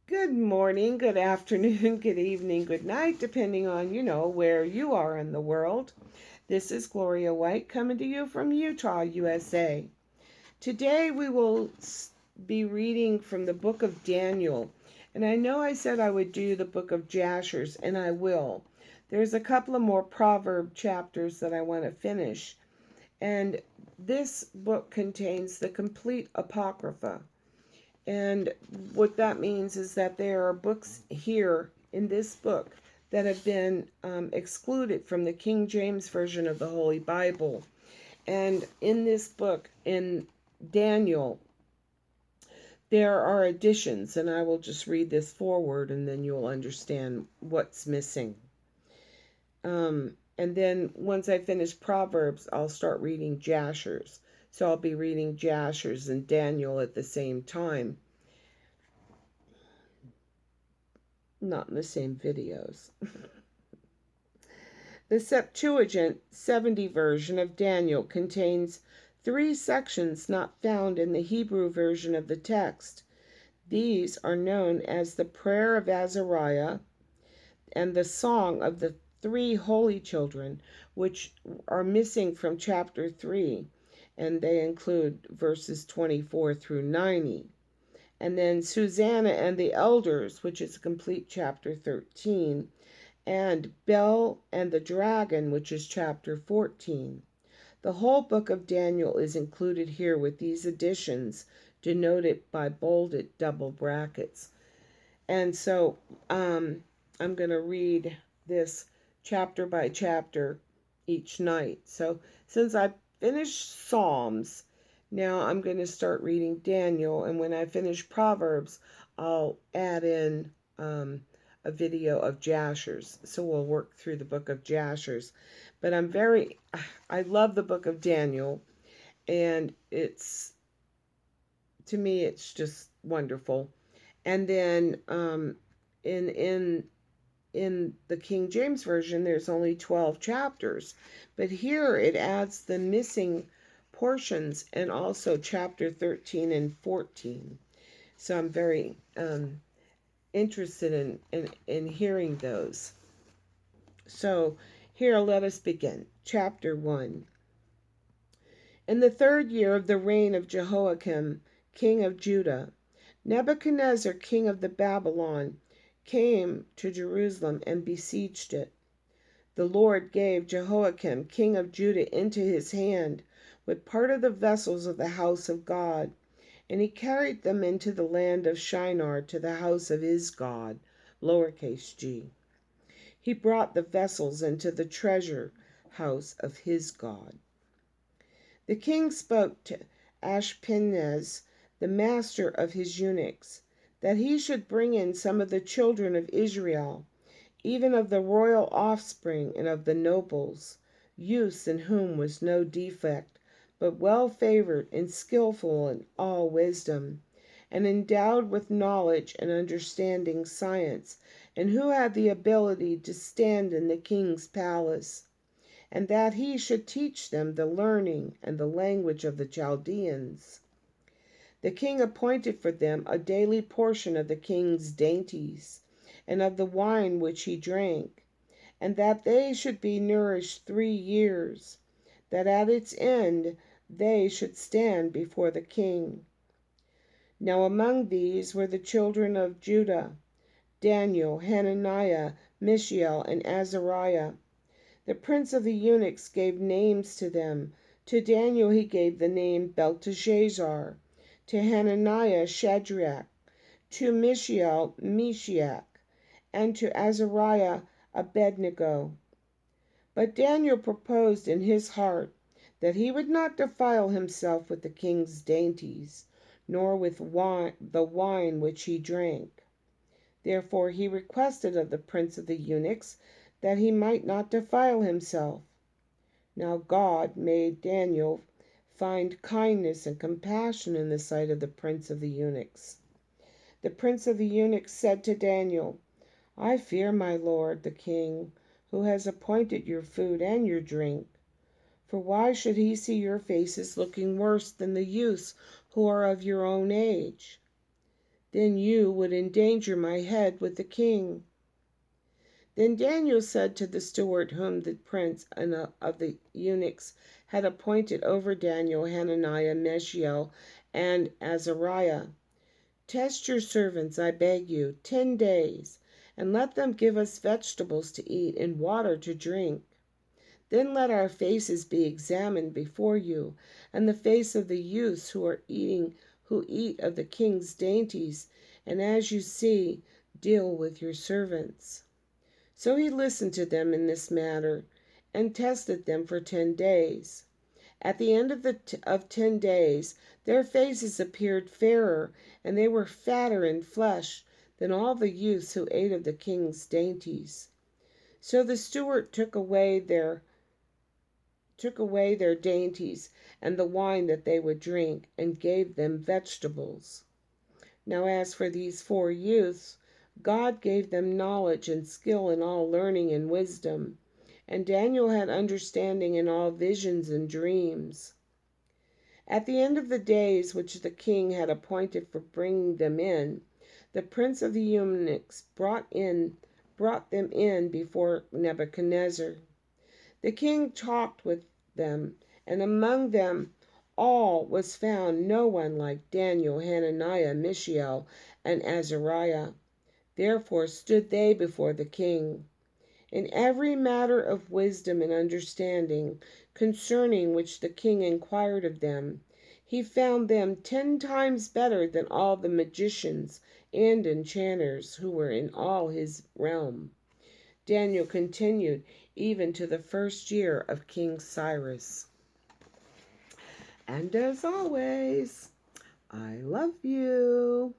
Good morning, good afternoon, good evening, good night, depending on, where you are in the world. This is Gloria White coming to you from Utah, USA. Today we will be reading from the book of Daniel. And I know I said I would do the book of Jashers, and I will. There's a couple of more proverb chapters that I want to finish. And this book contains the complete Apocrypha. And what that means is that there are books here in this book that have been excluded from the King James Version of the Holy Bible. And in this book, in Daniel, there are additions, and I will just read this forward and then you'll understand what's missing. And then once I finish Proverbs, I'll start reading Jashers. So I'll be reading Jashers and Daniel at the same time. Not in the same videos. The Septuagint 70 version of Daniel contains 3 sections not found in the Hebrew version of the text. These are known as the Prayer of Azariah and the Song of the 3 Holy Children, which are missing from chapter 3, and they include verses 24 through 90. And then Susanna and the Elders, which is complete chapter 13, and Bel and the Dragon, which is chapter 14. The whole book of Daniel is included here with these additions, denoted by bolded double brackets. And so I'm going to read this chapter by chapter each night. So since I finished Psalms, now I'm going to start reading Daniel, and when I finish Proverbs, I'll add in a video of Jashers. So we'll work through the book of Jashers. But I love the book of Daniel, and to me, it's just wonderful. And then in the King James Version, there's only 12 chapters. But here it adds the missing portions and also chapter 13 and 14. So I'm very interested in hearing those. So here, let us begin. Chapter 1. In the 3rd year of the reign of Jehoiakim, king of Judah, Nebuchadnezzar, king of the Babylon, came to Jerusalem and besieged it. The Lord gave Jehoiakim, king of Judah, into his hand with part of the vessels of the house of God, and he carried them into the land of Shinar to the house of his God, lowercase g. He brought the vessels into the treasure house of his God. The king spoke to Ashpenaz, the master of his eunuchs, that he should bring in some of the children of Israel, even of the royal offspring and of the nobles, youths in whom was no defect, but well favored and skillful in all wisdom, and endowed with knowledge and understanding science, and who had the ability to stand in the king's palace, and that he should teach them the learning and the language of the Chaldeans. The king appointed for them a daily portion of the king's dainties, and of the wine which he drank, and that they should be nourished 3 years, that at its end they should stand before the king. Now among these were the children of Judah, Daniel, Hananiah, Mishael, and Azariah. The prince of the eunuchs gave names to them. To Daniel he gave the name Belteshazzar, to Hananiah Shadrach, to Mishael Meshach, and to Azariah Abednego. But Daniel proposed in his heart that he would not defile himself with the king's dainties, nor with the wine which he drank. Therefore he requested of the prince of the eunuchs that he might not defile himself. Now God made Daniel find kindness and compassion in the sight of the prince of the eunuchs. The prince of the eunuchs said to Daniel, I fear my lord the king, who has appointed your food and your drink. For why should he see your faces looking worse than the youths who are of your own age? then you would endanger my head with the king." Then Daniel said to the steward whom the prince of the eunuchs had appointed over Daniel, Hananiah, Mishael, and Azariah, "Test your servants, I beg you, 10 days, and let them give us vegetables to eat and water to drink. Then let our faces be examined before you, and the face of the youths who eat of the king's dainties, and as you see, deal with your servants." So he listened to them in this matter, and tested them for 10 days. At the end of 10 days, their faces appeared fairer, and they were fatter in flesh than all the youths who ate of the king's dainties. So the steward took away their dainties and the wine that they would drink, and gave them vegetables. Now as for these 4 youths, God gave them knowledge and skill in all learning and wisdom, and Daniel had understanding in all visions and dreams. At the end of the days which the king had appointed for bringing them in, the prince of the eunuchs brought them in before Nebuchadnezzar. The king talked with them, and among them all was found no one like Daniel, Hananiah, Mishael, and Azariah. Therefore stood they before the king. In every matter of wisdom and understanding, concerning which the king inquired of them, he found them 10 times better than all the magicians and enchanters who were in all his realm. Daniel continued even to the 1st year of King Cyrus. And as always, I love you.